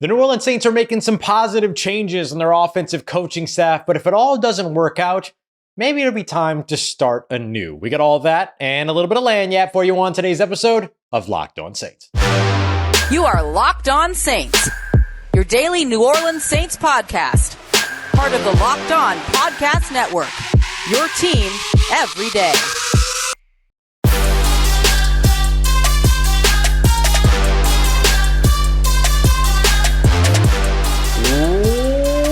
The New Orleans Saints are making some positive changes in their offensive coaching staff, but if it all doesn't work out, maybe it'll be time to start anew. We got all that and a little bit of lagniappe for you on today's episode of Locked On Saints. You are Locked On Saints, your daily New Orleans Saints podcast. Part of the Locked On Podcast Network, your team every day.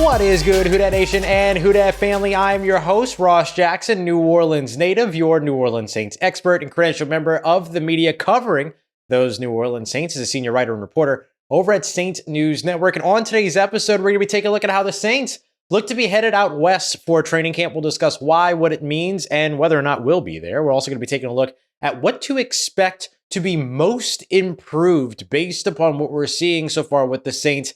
What is good, Who Dat Nation and Who Dat family? I am your host, Ross Jackson, New Orleans native, your New Orleans Saints expert and credentialed member of the media covering those New Orleans Saints as a senior writer and reporter over at Saints News Network. And on today's episode, we're going to be taking a look at how the Saints look to be headed out west for training camp. We'll discuss why, what it means, and whether or not we'll be there. We're also going to be taking a look at what to expect to be most improved based upon what we're seeing so far with the Saints'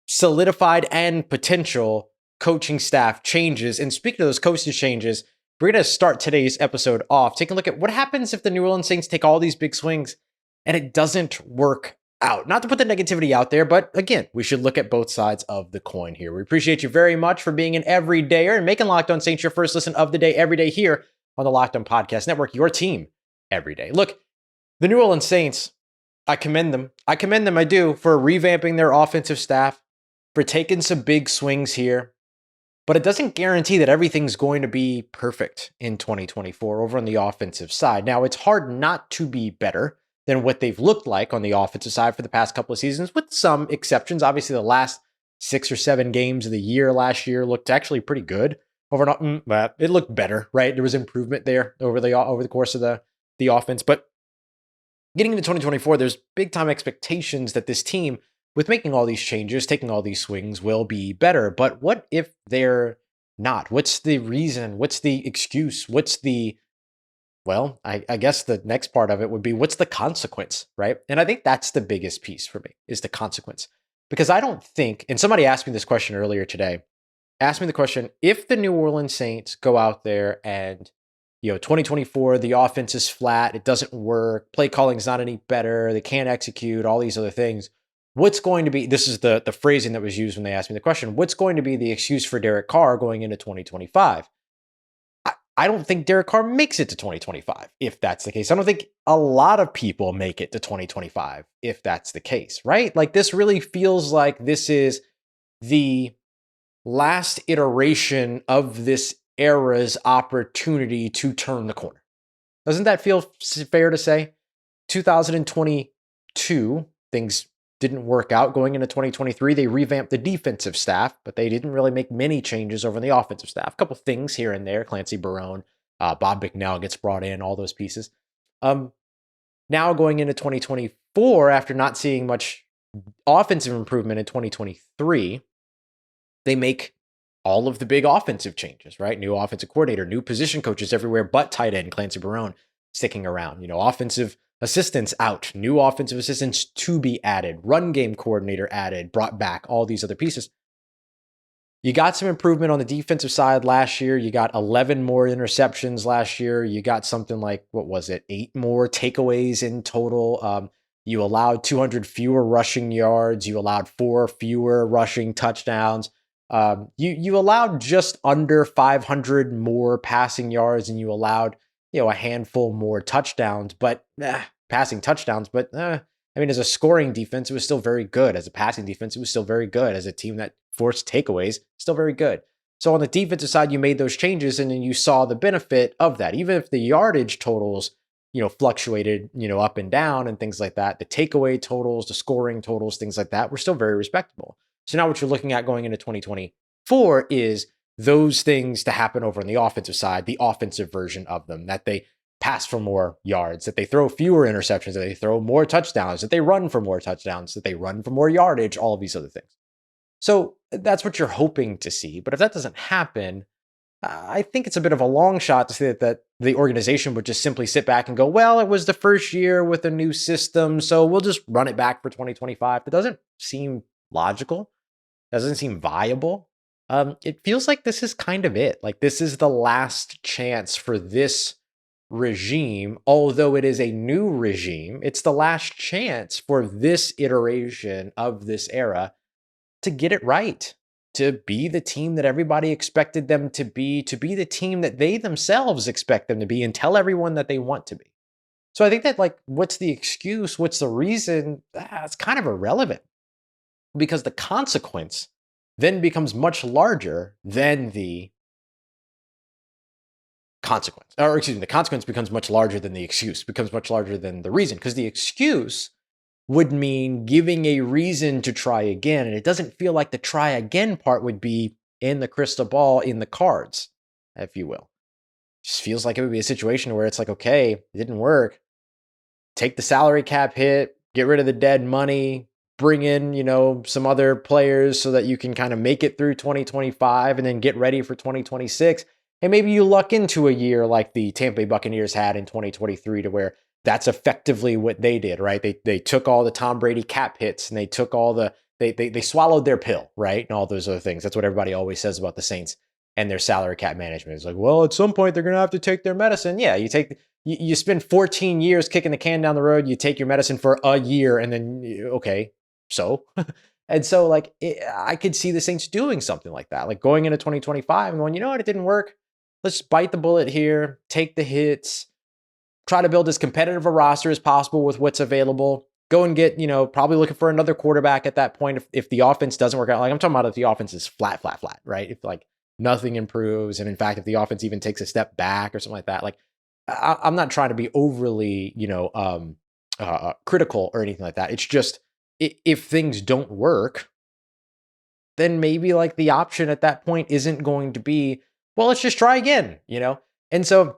solidified and potential coaching staff changes. And speaking of those coaching changes, we're going to start today's episode off taking a look at what happens if the New Orleans Saints take all these big swings and it doesn't work out. Not to put the negativity out there, but again, we should look at both sides of the coin here. We appreciate you very much for being an everydayer and making Locked On Saints your first listen of the day every day here on the Locked On Podcast Network, your team every day. Look, the New Orleans Saints, I commend them. I do, for revamping their offensive staff, for taking some big swings here, but it doesn't guarantee that everything's going to be perfect in 2024 over on the offensive side. Now, it's hard not to be better than what they've looked like on the offensive side for the past couple of seasons, with some exceptions. Obviously, the last 6 or 7 games of the year last year looked actually pretty good. It looked better, right? There was improvement there over the course of the offense. But getting into 2024, there's big time expectations that this team, with making all these changes, taking all these swings, will be better. But what if they're not? What's the reason? What's the excuse? I guess the next part of it would be, what's the consequence, right? And I think that's the biggest piece for me, is the consequence. Because I don't think, and somebody asked me this question earlier today, if the New Orleans Saints go out there and, 2024, the offense is flat, it doesn't work, play calling's not any better, they can't execute, all these other things, what's going to be, this is the phrasing that was used when they asked me the question, what's going to be the excuse for Derek Carr going into 2025? I don't think Derek Carr makes it to 2025, if that's the case. I don't think a lot of people make it to 2025, if that's the case, right? Like, this really feels like this is the last iteration of this era's opportunity to turn the corner. Doesn't that feel fair to say? 2022, things didn't work out. Going into 2023, they revamped the defensive staff, but they didn't really make many changes over on the offensive staff. A couple things here and there. Clancy Barone, Bob McNell gets brought in, all those pieces. Now going into 2024, after not seeing much offensive improvement in 2023, they make all of the big offensive changes, right? New offensive coordinator, new position coaches everywhere but tight end Clancy Barone sticking around. Offensive assistants out, new offensive assistants to be added, run game coordinator added, brought back, all these other pieces. You got some improvement on the defensive side last year. You got 11 more interceptions last year. You got something like, 8 more takeaways in total. You allowed 200 fewer rushing yards. You allowed 4 fewer rushing touchdowns. You allowed just under 500 more passing yards, and you allowed a handful more touchdowns, passing touchdowns. But as a scoring defense, it was still very good. As a passing defense, it was still very good. As a team that forced takeaways, still very good. So on the defensive side, you made those changes, and then you saw the benefit of that. Even if the yardage totals, fluctuated, up and down and things like that, the takeaway totals, the scoring totals, things like that, were still very respectable. So now what you're looking at going into 2024 is those things to happen over on the offensive side, the offensive version of them, that they pass for more yards, that they throw fewer interceptions, that they throw more touchdowns, that they run for more touchdowns, that they run for more yardage, all of these other things. So that's what you're hoping to see. But if that doesn't happen, I think it's a bit of a long shot to say that the organization would just simply sit back and go, well, it was the first year with a new system, so we'll just run it back for 2025. That doesn't seem logical. Doesn't seem viable. It feels like this is kind of it. Like, this is the last chance for this regime, although it is a new regime. It's the last chance for this iteration of this era to get it right, to be the team that everybody expected them to be the team that they themselves expect them to be, and tell everyone that they want to be. So I think that, like, what's the excuse? What's the reason? It's kind of irrelevant, because the consequence then becomes much larger than the consequence. Or excuse me, the consequence becomes much larger than the excuse, becomes much larger than the reason, because the excuse would mean giving a reason to try again. And it doesn't feel like the try again part would be in the crystal ball, in the cards, if you will. It just feels like it would be a situation where it's like, okay, it didn't work. Take the salary cap hit, get rid of the dead money, bring in, some other players so that you can kind of make it through 2025 and then get ready for 2026. And maybe you luck into a year like the Tampa Bay Buccaneers had in 2023, to where that's effectively what they did, right? They took all the Tom Brady cap hits, and they took all they swallowed their pill, right? And all those other things. That's what everybody always says about the Saints and their salary cap management. It's like, well, at some point they're going to have to take their medicine. Yeah, you spend 14 years kicking the can down the road, you take your medicine for a year, and then, okay, so? And so, like, I could see the Saints doing something like that, like going into 2025 and going, you know what, it didn't work. Let's bite the bullet here, take the hits, try to build as competitive a roster as possible with what's available. Go and get, probably looking for another quarterback at that point if the offense doesn't work out. Like, I'm talking about if the offense is flat, right? If, like, nothing improves, and in fact, if the offense even takes a step back or something like that, like, I'm not trying to be overly, critical or anything like that. It's just, if things don't work, then maybe, like, the option at that point isn't going to be, well, let's just try again, And so,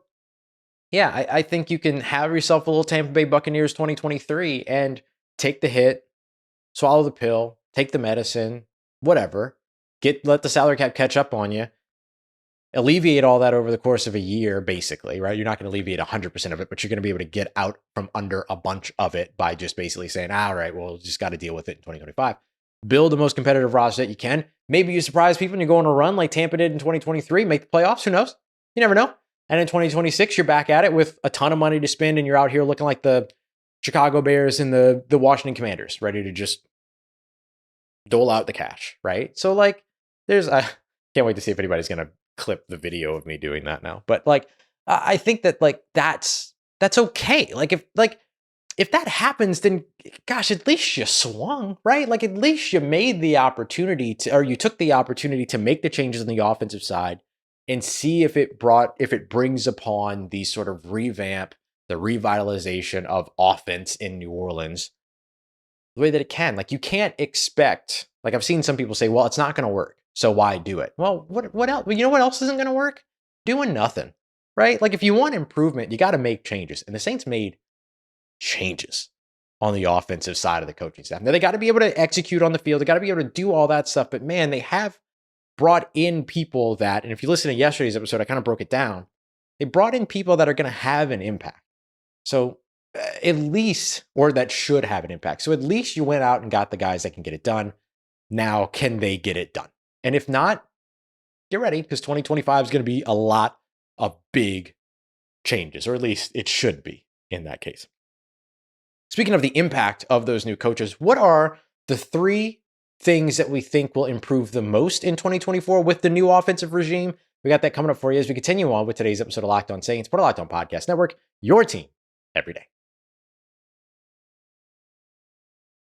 yeah, I think you can have yourself a little Tampa Bay Buccaneers 2023 and take the hit, swallow the pill, take the medicine, whatever. Let the salary cap catch up on you. Alleviate all that over the course of a year, basically, right? You're not going to alleviate 100% of it, but you're going to be able to get out from under a bunch of it by just basically saying, all right, well, just got to deal with it in 2025. Build the most competitive roster that you can. Maybe you surprise people and you go on a run like Tampa did in 2023, make the playoffs. Who knows? You never know. And in 2026, you're back at it with a ton of money to spend, and you're out here looking like the Chicago Bears and the Washington Commanders, ready to just dole out the cash, right? So, like, can't wait to see if anybody's going to clip the video of me doing that now. But, like, I think that, like, that's okay. Like, if that happens, then gosh, at least you swung, right? Like, at least you made the opportunity or you took the opportunity to make the changes on the offensive side and see if it brings upon the sort of revamp, the revitalization of offense in New Orleans the way that it can. Like, you can't expect, like, I've seen some people say, well, it's not going to work, so why do it? Well, what else? You know what else isn't going to work? Doing nothing, right? Like, if you want improvement, you got to make changes. And the Saints made changes on the offensive side of the coaching staff. Now, they got to be able to execute on the field. They got to be able to do all that stuff. But man, they have brought in people that, and if you listen to yesterday's episode, I kind of broke it down. They brought in people that are going to have an impact. So at least, or that should have an impact. So at least you went out and got the guys that can get it done. Now, can they get it done? And if not, get ready, because 2025 is going to be a lot of big changes, or at least it should be in that case. Speaking of the impact of those new coaches, what are the 3 things that we think will improve the most in 2024 with the new offensive regime? We got that coming up for you as we continue on with today's episode of Locked On Saints, part of Locked On Podcast Network, your team every day.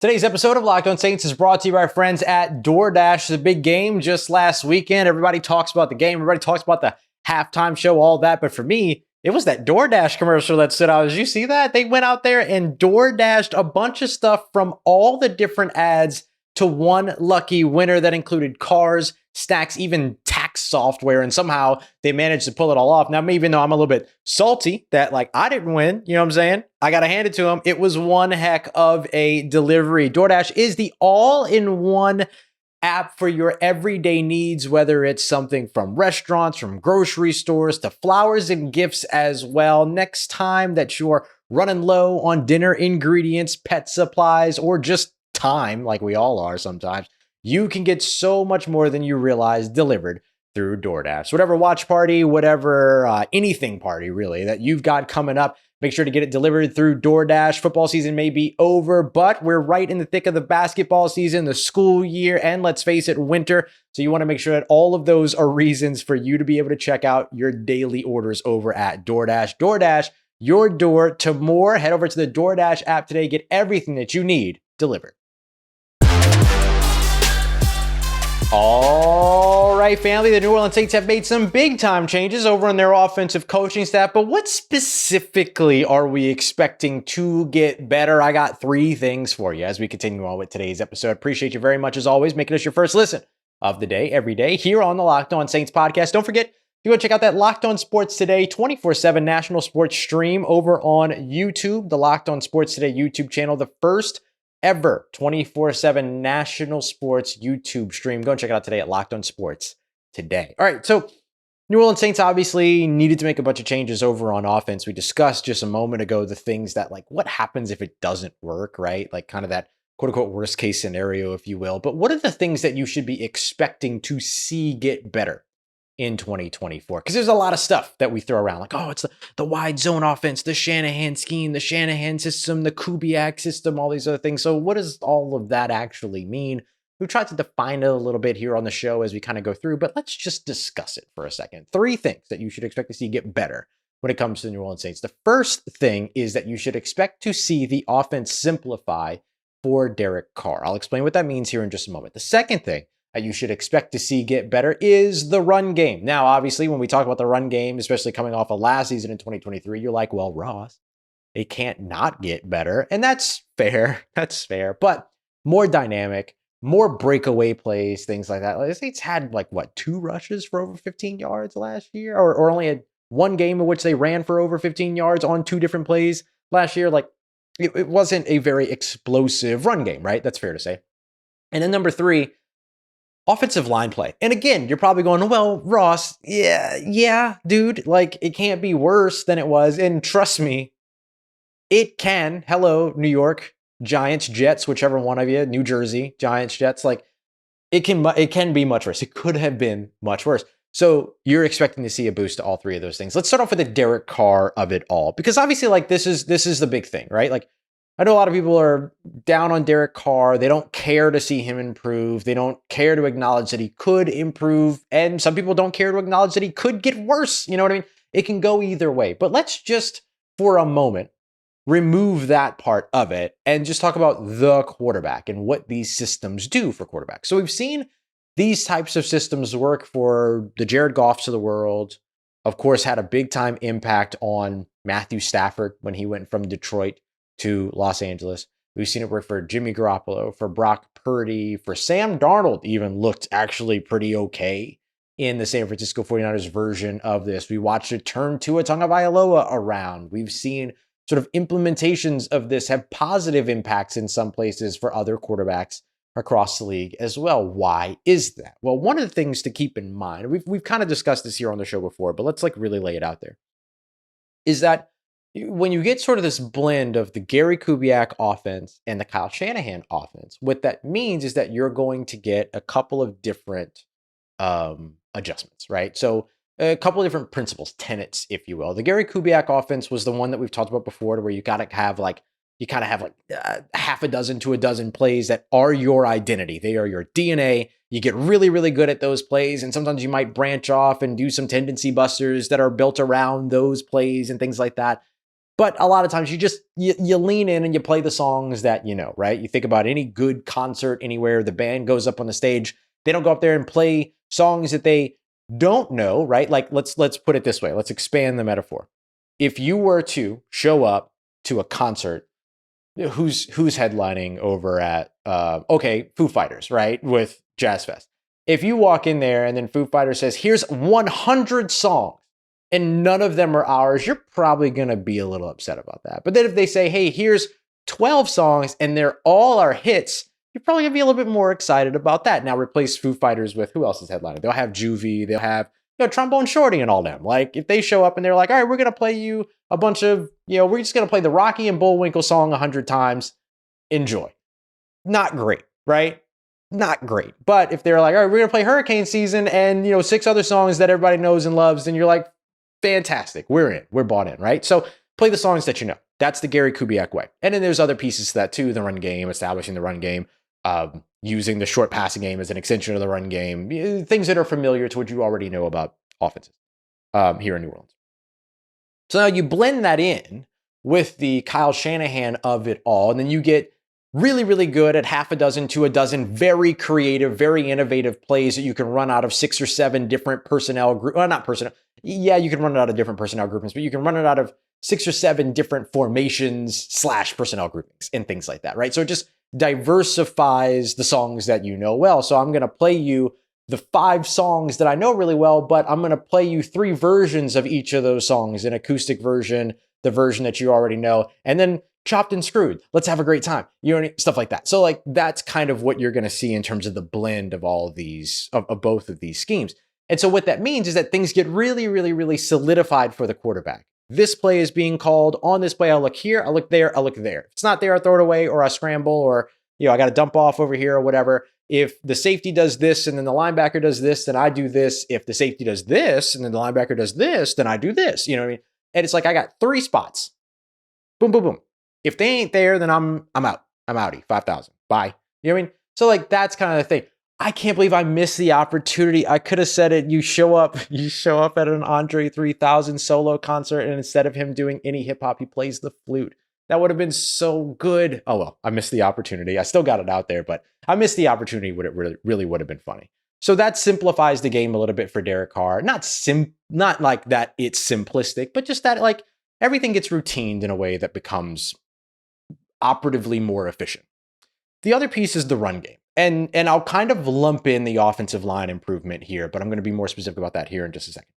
Today's episode of Locked On Saints is brought to you by our friends at DoorDash. The big game just last weekend. Everybody talks about the game. Everybody talks about the halftime show, all that. But for me, it was that DoorDash commercial that stood out. Did you see that? They went out there and DoorDashed a bunch of stuff from all the different ads to one lucky winner that included cars, snacks, even tax software, and somehow they managed to pull it all off. Now, even though I'm a little bit salty that, like, I didn't win, you know what I'm saying? I got to hand it to them. It was one heck of a delivery. DoorDash is the all-in-one app for your everyday needs, whether it's something from restaurants, from grocery stores, to flowers and gifts as well. Next time that you're running low on dinner ingredients, pet supplies, or just time, like we all are sometimes, you can get so much more than you realize delivered through DoorDash. Whatever watch party, whatever anything party really that you've got coming up, make sure to get it delivered through DoorDash. Football season may be over, but we're right in the thick of the basketball season, the school year, and let's face it, winter. So you want to make sure that all of those are reasons for you to be able to check out your daily orders over at DoorDash. DoorDash, your door to more. Head over to the DoorDash app today. Get everything that you need delivered. All right, family, the New Orleans Saints have made some big-time changes over on their offensive coaching staff, but what specifically are we expecting to get better? I got 3 things for you as we continue on with today's episode. Appreciate you very much, as always, making us your first listen of the day, every day, here on the Locked On Saints podcast. Don't forget, you go check out that Locked On Sports Today 24/7 national sports stream over on YouTube, the Locked On Sports Today YouTube channel, the first ever 24/7 national sports YouTube stream. Go and check it out today at Locked On Sports Today. All right, so New Orleans Saints obviously needed to make a bunch of changes over on offense. We discussed just a moment ago the things that, like, what happens if it doesn't work, right? Like kind of that quote-unquote worst case scenario, if you will. But what are the things that you should be expecting to see get better in 2024? Because there's a lot of stuff that we throw around, like, oh, it's the wide zone offense, the Shanahan scheme, the Shanahan system, the Kubiak system, all these other things. So what does all of that actually mean? We've tried to define it a little bit here on the show as we kind of go through, but let's just discuss it for a second. 3 things that you should expect to see get better when it comes to the New Orleans Saints. The first thing is that you should expect to see the offense simplify for Derek Carr. I'll explain what that means here in just a moment. The second thing that you should expect to see get better is the run game. Now, obviously, when we talk about the run game, especially coming off of last season in 2023, you're like, well, Ross, it can't not get better. And that's fair. That's fair. But more dynamic, more breakaway plays, things like that. Like, the Saints had, like, what, 2 rushes for over 15 yards last year? Or only had 1 game in which they ran for over 15 yards on 2 different plays last year? Like, it wasn't a very explosive run game, right? That's fair to say. And then number 3, offensive line play. And again, you're probably going, well, Ross, yeah, dude, like, it can't be worse than it was. And trust me, it can. Hello, New York Giants, Jets, whichever one of you, New Jersey Giants, Jets, like, it can be much worse. It could have been much worse. So you're expecting to see a boost to all 3 of those things. Let's start off with the Derek Carr of it all, because obviously, like, this is the big thing, right? Like, I know a lot of people are down on Derek Carr. They don't care to see him improve. They don't care to acknowledge that he could improve. And some people don't care to acknowledge that he could get worse. You know what I mean? It can go either way. But let's just, for a moment, remove that part of it and just talk about the quarterback and what these systems do for quarterbacks. So we've seen these types of systems work for the Jared Goffs of the world. Of course, had a big time impact on Matthew Stafford when he went from Detroit to Los Angeles. We've seen it work for Jimmy Garoppolo, for Brock Purdy, for Sam Darnold, even looked actually pretty okay in the San Francisco 49ers version of this. We watched it turn Tua Tagovailoa around. We've seen sort of implementations of this have positive impacts in some places for other quarterbacks across the league as well. Why is that? Well, one of the things to keep in mind, we've kind of discussed this here on the show before, but let's, like, really lay it out there, is that when you get sort of this blend of the Gary Kubiak offense and the Kyle Shanahan offense, what that means is that you're going to get a couple of different adjustments, right? So a couple of different principles, tenets, if you will. The Gary Kubiak offense was the one that we've talked about before, where you kind of have half a dozen to a dozen plays that are your identity. They are your DNA. You get really, really good at those plays. And sometimes you might branch off and do some tendency busters that are built around those plays and things like that. But a lot of times you lean in and you play the songs that you know, right? You think about any good concert anywhere, the band goes up on the stage. They don't go up there and play songs that they don't know, right? Like, let's put it this way. Let's expand the metaphor. If you were to show up to a concert, who's headlining over at, Foo Fighters, right? With Jazz Fest. If you walk in there and then Foo Fighters says, here's 100 songs, and none of them are ours, you're probably going to be a little upset about that. But then if they say, hey, here's 12 songs and they're all our hits, you're probably going to be a little bit more excited about that. Now replace Foo Fighters with who else is headlining? They'll have Juvie, they'll have Trombone Shorty and all them. Like, if they show up and they're like, all right, we're going to play you a bunch of, we're just going to play the Rocky and Bullwinkle song 100 times. Enjoy. Not great, right? not great. But if they're like, all right, we're going to play hurricane season and, 6 other songs that everybody knows and loves, then you're like, fantastic. We're in. We're bought in, right? So play the songs that you know. That's the Gary Kubiak way. And then there's other pieces to that too. The run game, establishing the run game, using the short passing game as an extension of the run game, things that are familiar to what you already know about offenses here in New Orleans. So now you blend that in with the Kyle Shanahan of it all, and then you get really, really good at half a dozen to a dozen very creative, very innovative plays that you can run out of 6 or 7 different personnel groups. Well, not personnel. Yeah, you can run it out of different personnel groupings, but you can run it out of 6 or 7 different formations / personnel groupings and things like that, right? So it just diversifies the songs that you know well. So I'm going to play you the 5 songs that I know really well, but I'm going to play you 3 versions of each of those songs, an acoustic version, the version that you already know, and then chopped and screwed. Let's have a great time. Stuff like that. So like that's kind of what you're going to see in terms of the blend of all of these, of both of these schemes. And so what that means is that things get really, really, really solidified for the quarterback. This play is being called on this play. I'll look here, I'll look there, I'll look there. If it's not there, I throw it away or I scramble or, I got to dump off over here or whatever. If the safety does this and then the linebacker does this, then I do this. If the safety does this and then the linebacker does this, then I do this. You know what I mean? And it's like I got 3 spots. Boom, boom, boom. If they ain't there, then I'm out. I'm outie. 5,000. Bye. You know what I mean? So like that's kind of the thing. I can't believe I missed the opportunity. I could have said it. You show up at an Andre 3000 solo concert, and instead of him doing any hip hop, he plays the flute. That would have been so good. Oh well, I missed the opportunity. I still got it out there, but I missed the opportunity. Would it really would have been funny? So that simplifies the game a little bit for Derek Carr. Not like that it's simplistic, but just that like everything gets routined in a way that becomes operatively more efficient. The other piece is the run game. And I'll kind of lump in the offensive line improvement here, but I'm going to be more specific about that here in just a second.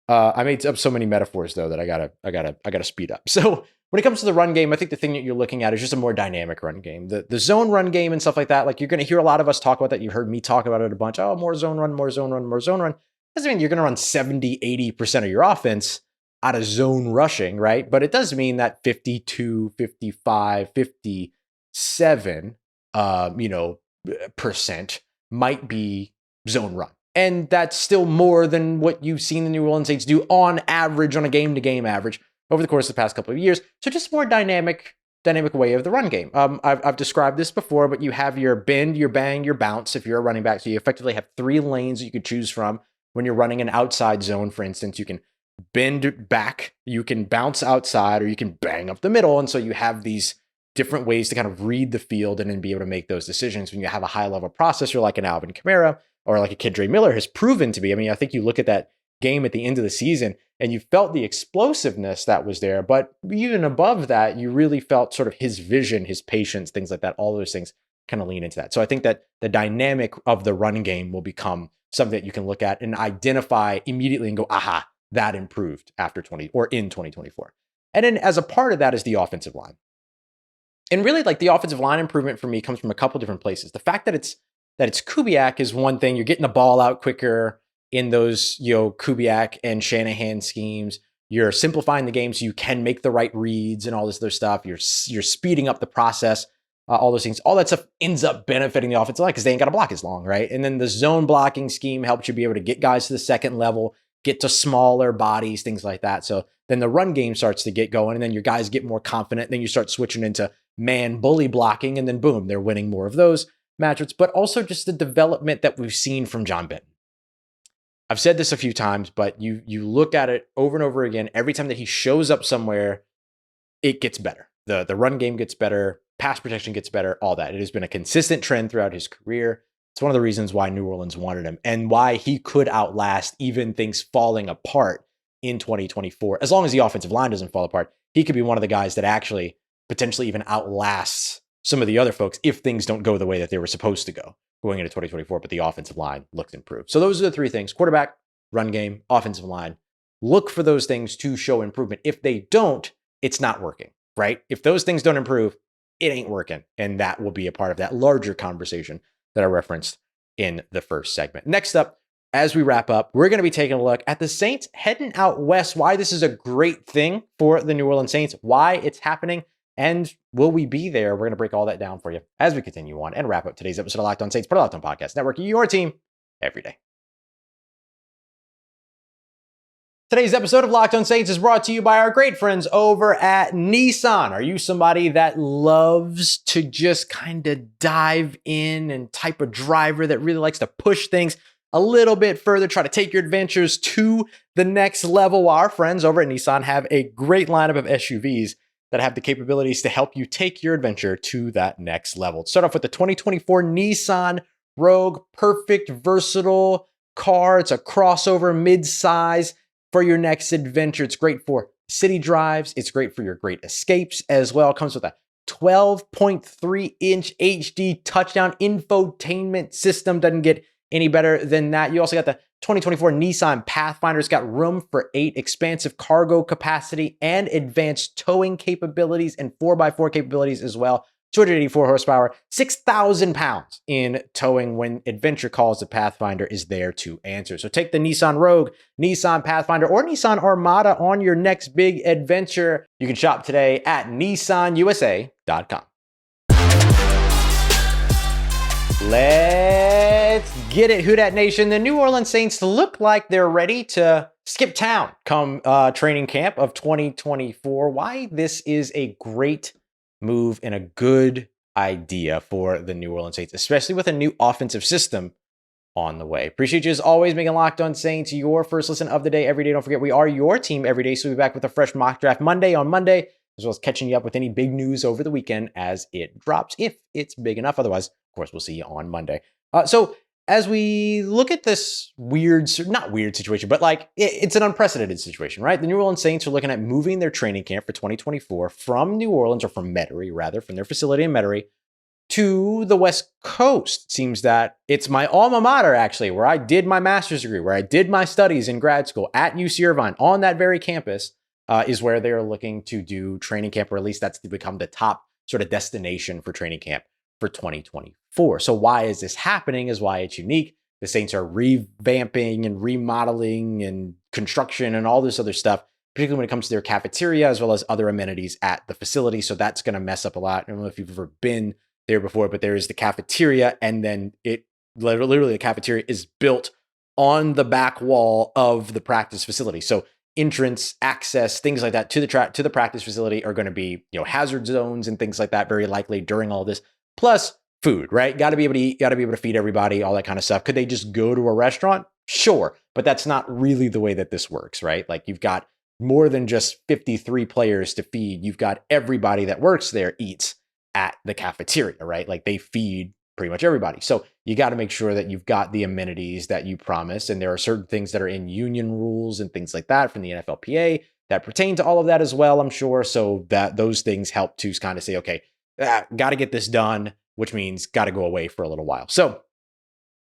I made up so many metaphors though that I gotta speed up. So when it comes to the run game, I think the thing that you're looking at is just a more dynamic run game. The zone run game and stuff like that. Like you're going to hear a lot of us talk about that. You've heard me talk about it a bunch. Oh, more zone run, more zone run, more zone run. Doesn't mean you're going to run 70, 80% of your offense out of zone rushing, right? But it does mean that 52, 55, 57, percent might be zone run. And that's still more than what you've seen the New Orleans Saints do on average, on a game-to-game average over the course of the past couple of years. So just more dynamic way of the run game. I've described this before, but you have your bend, your bang, your bounce if you're a running back. So you effectively have 3 lanes that you could choose from when you're running an outside zone. For instance, you can bend back, you can bounce outside, or you can bang up the middle. And so you have these different ways to kind of read the field and then be able to make those decisions when you have a high-level processor like an Alvin Kamara or like a Kendre Miller has proven to be. I mean, I think you look at that game at the end of the season and you felt the explosiveness that was there, but even above that, you really felt sort of his vision, his patience, things like that. All those things kind of lean into that. So I think that the dynamic of the run game will become something that you can look at and identify immediately and go, aha, that improved after in 2024. And then as a part of that is the offensive line. And really, like the offensive line improvement for me comes from a couple different places. The fact that it's Kubiak is one thing. You're getting the ball out quicker in those, Kubiak and Shanahan schemes. You're simplifying the game so you can make the right reads and all this other stuff. You're speeding up the process, all those things. All that stuff ends up benefiting the offensive line because they ain't got to block as long, right? And then the zone blocking scheme helps you be able to get guys to the second level, get to smaller bodies, things like that. So then the run game starts to get going, and then your guys get more confident. Then you start switching into man bully blocking, and then boom, they're winning more of those matchups. But also just the development that we've seen from John Benton. I've said this a few times, but you look at it over and over again. Every time that he shows up somewhere, it gets better. The run game gets better, pass protection gets better, all that. It has been a consistent trend throughout his career. It's one of the reasons why New Orleans wanted him and why he could outlast even things falling apart in 2024. As long as the offensive line doesn't fall apart, he could be one of the guys that actually potentially even outlasts some of the other folks if things don't go the way that they were supposed to go going into 2024, but the offensive line looks improved. So those are the 3 things: quarterback, run game, offensive line. Look for those things to show improvement. If they don't, it's not working, right? If those things don't improve, it ain't working. And that will be a part of that larger conversation that I referenced in the first segment. Next up, as we wrap up, we're going to be taking a look at the Saints heading out west, why this is a great thing for the New Orleans Saints, why it's happening, And will we be there? We're going to break all that down for you as we continue on and wrap up today's episode of Locked On Saints, part of Locked On Podcast Network, your team every day. Today's episode of Locked On Saints is brought to you by our great friends over at Nissan. Are you somebody that loves to just kind of dive in and type of driver that really likes to push things a little bit further, try to take your adventures to the next level? Well, our friends over at Nissan have a great lineup of SUVs that have the capabilities to help you take your adventure to that next level. Let's start off with the 2024 Nissan Rogue. Perfect, versatile car. It's a crossover mid-size for your next adventure. It's great for city drives. It's great for your great escapes as well. It comes with a 12.3-inch HD touchdown infotainment system. Doesn't get any better than that. You also got the 2024 Nissan Pathfinder. It's got room for 8 expansive cargo capacity and advanced towing capabilities and 4x4 capabilities as well. 284 horsepower, 6,000 pounds in towing. When adventure calls, the Pathfinder is there to answer. So take the Nissan Rogue, Nissan Pathfinder, or Nissan Armada on your next big adventure. You can shop today at nissanusa.com. Let's get it, Who Dat Nation. The New Orleans Saints look like they're ready to skip town come training camp of 2024. Why this is a great move and a good idea for the New Orleans Saints, especially with a new offensive system on the way. Appreciate you as always making Locked On Saints your first listen of the day every day. Don't forget, we are your team every day, so we'll be back with a fresh mock draft Monday, as well as catching you up with any big news over the weekend as it drops, if it's big enough. Otherwise, of course, we'll see you on Monday. So as we look at this not weird situation, but like it's an unprecedented situation, right? The New Orleans Saints are looking at moving their training camp for 2024 from New Orleans, or from Metairie, rather, from their facility in Metairie to the West Coast. It seems that it's my alma mater, actually, where I did my master's degree, where I did my studies in grad school at UC Irvine, on that very campus, is where they are looking to do training camp, or at least that's to become the top sort of destination for training camp for 2024. So why is this happening is why it's unique. The Saints are revamping and remodeling and construction and all this other stuff, particularly when it comes to their cafeteria, as well as other amenities at the facility. So that's going to mess up a lot. I don't know if you've ever been there before, but there is the cafeteria, and then it literally the cafeteria is built on the back wall of the practice facility. So entrance, access, things like that to the practice facility are going to be, hazard zones and things like that, very likely during all this. Plus food, right? Got to be able to eat, got to be able to feed everybody, all that kind of stuff. Could they just go to a restaurant? Sure. But that's not really the way that this works, right? Like, you've got more than just 53 players to feed. You've got everybody that works there eats at the cafeteria, right? Like, they feed pretty much everybody. So you got to make sure that you've got the amenities that you promise. And there are certain things that are in union rules and things like that from the NFLPA that pertain to all of that as well, I'm sure. So that those things help to kind of say, okay, got to get this done, which means got to go away for a little while. So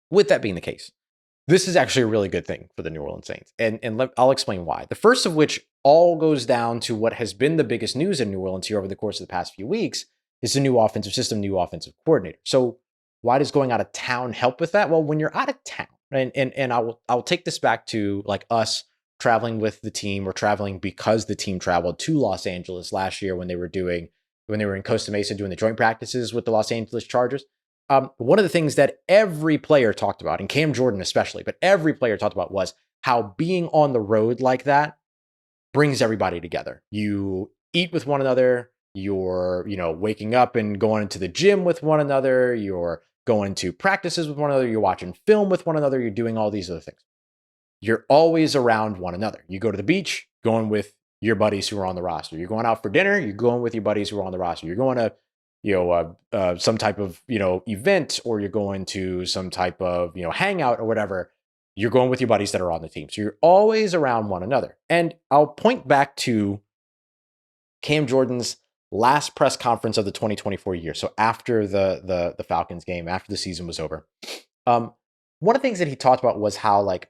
with that being the case, this is actually a really good thing for the New Orleans Saints. And I'll explain why. The first of which all goes down to what has been the biggest news in New Orleans here over the course of the past few weeks is the new offensive system, new offensive coordinator. So why does going out of town help with that? Well, when you're out of town, and I'll take this back to like us traveling with the team, or traveling because the team traveled to Los Angeles last year when they were in Costa Mesa doing the joint practices with the Los Angeles Chargers. One of the things that every player talked about, and Cam Jordan especially, but every player talked about, was how being on the road like that brings everybody together. You eat with one another. You're, waking up and going to the gym with one another. You're going to practices with one another. You're watching film with one another. You're doing all these other things. You're always around one another. You go to the beach, going with your buddies who are on the roster. You're going out for dinner, you're going with your buddies who are on the roster. You're going to, some type of, event, or you're going to some type of, hangout or whatever. You're going with your buddies that are on the team. So you're always around one another. And I'll point back to Cam Jordan's last press conference of the 2024 year. So after the Falcons game, after the season was over, one of the things that he talked about was how, like,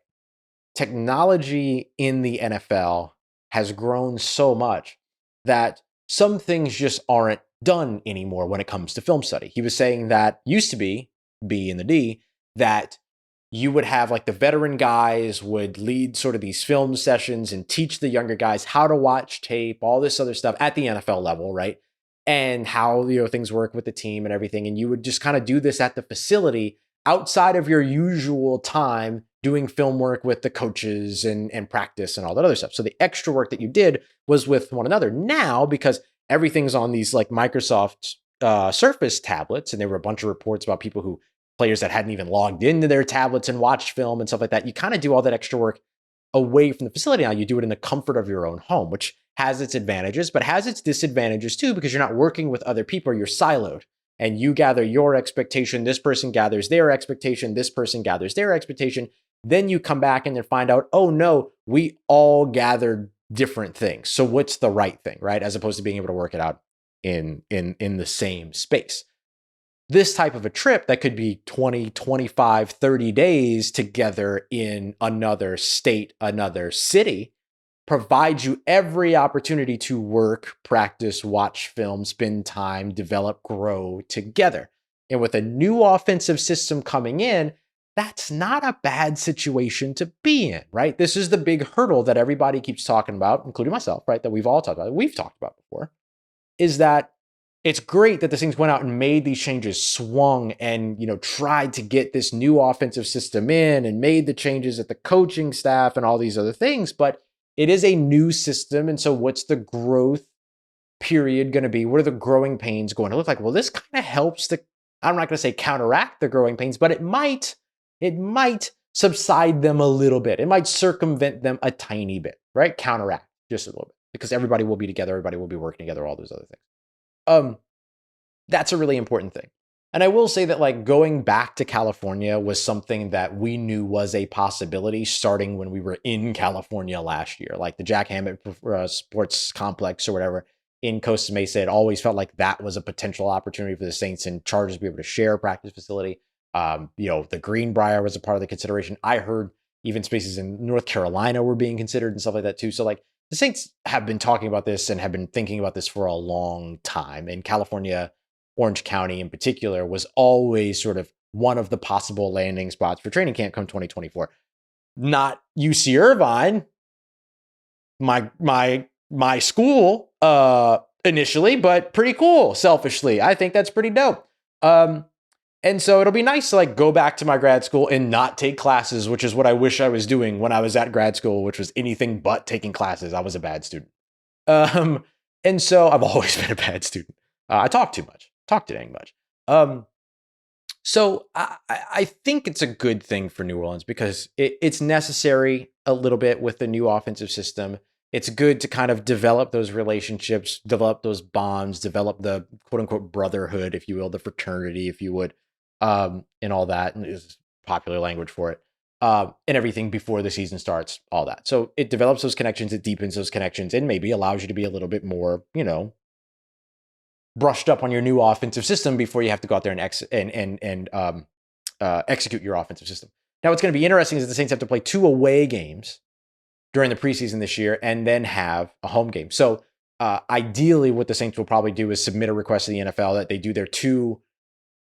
technology in the NFL has grown so much that some things just aren't done anymore when it comes to film study. He was saying that used to be, B and the D, that you would have like the veteran guys would lead sort of these film sessions and teach the younger guys how to watch tape, all this other stuff at the NFL level, right? and how, things work with the team and everything. And you would just kind of do this at the facility outside of your usual time doing film work with the coaches and practice and all that other stuff. So the extra work that you did was with one another. Now, because everything's on these like Microsoft Surface tablets, and there were a bunch of reports about players that hadn't even logged into their tablets and watched film and stuff like that. You kind of do all that extra work away from the facility. Now you do it in the comfort of your own home, which has its advantages, but has its disadvantages too, because you're not working with other people. You're siloed, and you gather your expectation. This person gathers their expectation. This person gathers their expectation. Then you come back and then find out, oh no, we all gathered different things. So what's the right thing, right? As opposed to being able to work it out in the same space. This type of a trip that could be 20, 25, 30 days together in another state, another city, provides you every opportunity to work, practice, watch film, spend time, develop, grow together. And with a new offensive system coming in, that's not a bad situation to be in, right? This is the big hurdle that everybody keeps talking about, including myself, right? That we've all talked about, we've talked about before, is that it's great that the Saints went out and made these changes, swung and, tried to get this new offensive system in and made the changes at the coaching staff and all these other things. But it is a new system. And so what's the growth period going to be? What are the growing pains going to look like? Well, this kind of helps I'm not going to say counteract the growing pains, but it might subside them a little bit. It might circumvent them a tiny bit, right? Counteract just a little bit, because everybody will be together. Everybody will be working together, all those other things. That's a really important thing. And I will say that like going back to California was something that we knew was a possibility starting when we were in California last year. Like the Jack Hammett Sports Complex or whatever in Costa Mesa, it always felt like that was a potential opportunity for the Saints and Chargers to be able to share a practice facility. The Greenbrier was a part of the consideration. I heard even spaces in North Carolina were being considered and stuff like that too. So like the Saints have been talking about this and have been thinking about this for a long time. And California, Orange County in particular, was always sort of one of the possible landing spots for training camp come 2024. Not UC Irvine, my school initially, but pretty cool. Selfishly, I think that's pretty dope. And so it'll be nice to like go back to my grad school and not take classes, which is what I wish I was doing when I was at grad school, which was anything but taking classes. I was a bad student. And so I've always been a bad student. I talk too much, talk too dang much. So I think it's a good thing for New Orleans because it's necessary a little bit with the new offensive system. It's good to kind of develop those relationships, develop those bonds, develop the quote unquote brotherhood, if you will, the fraternity, if you would, and all that, and is popular language for it, and everything before the season starts, all that. So it develops those connections, it deepens those connections, and maybe allows you to be a little bit more, brushed up on your new offensive system before you have to go out there and execute your offensive system. Now, what's going to be interesting is that the Saints have to play 2 away games during the preseason this year and then have a home game. So ideally, what the Saints will probably do is submit a request to the NFL that they do their 2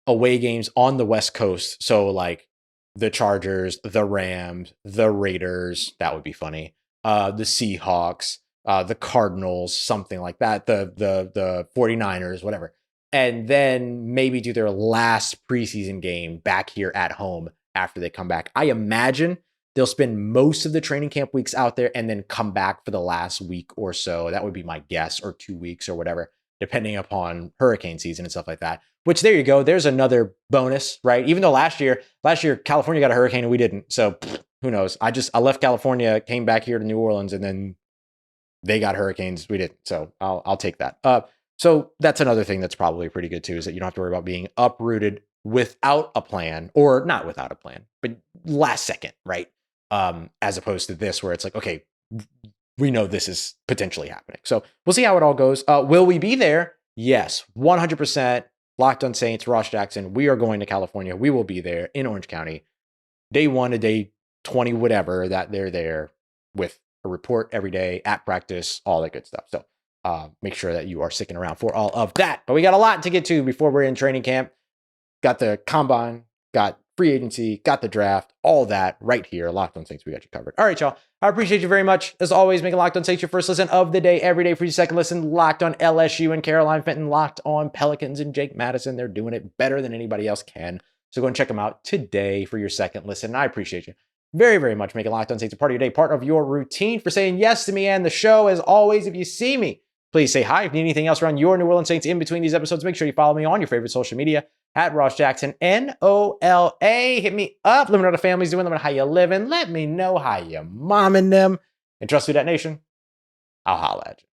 away games on the West Coast. So like the Chargers, the Rams, the Raiders, that would be funny. The Seahawks, the Cardinals, something like that. The 49ers, whatever. And then maybe do their last preseason game back here at home after they come back. I imagine they'll spend most of the training camp weeks out there and then come back for the last week or so. That would be my guess, or 2 weeks or whatever, depending upon hurricane season and stuff like that. Which, there you go. There's another bonus, right? Even though last year California got a hurricane and we didn't. So who knows? I left California, came back here to New Orleans, and then they got hurricanes. We didn't. So I'll take that. So that's another thing that's probably pretty good too, is that you don't have to worry about being uprooted without a plan, or not without a plan, but last second, right? As opposed to this, where it's like, okay, we know this is potentially happening. So we'll see how it all goes. Will we be there? Yes, 100%. Locked on Saints, Ross Jackson. We are going to California. We will be there in Orange County, day 1 to day 20, whatever, that they're there, with a report every day at practice, all that good stuff. So make sure that you are sticking around for all of that. But we got a lot to get to before we're in training camp. Got the combine, got free agency, got the draft, all that right here. Locked On Saints, we got you covered. All right, y'all. I appreciate you very much. As always, making Locked On Saints your first listen of the day, every day for your second listen. Locked On LSU and Caroline Fenton, Locked On Pelicans and Jake Madison. They're doing it better than anybody else can. So go and check them out today for your second listen. And I appreciate you very, very much making Locked On Saints a part of your day, part of your routine, for saying yes to me and the show. As always, if you see me, please say hi. If you need anything else around your New Orleans Saints in between these episodes, make sure you follow me on your favorite social media at Ross Jackson, NOLA. Hit me up. Let me know how the family's doing. Let me know how you living. Let me know how you momming them. And trust Who Dat Nation, I'll holla at you.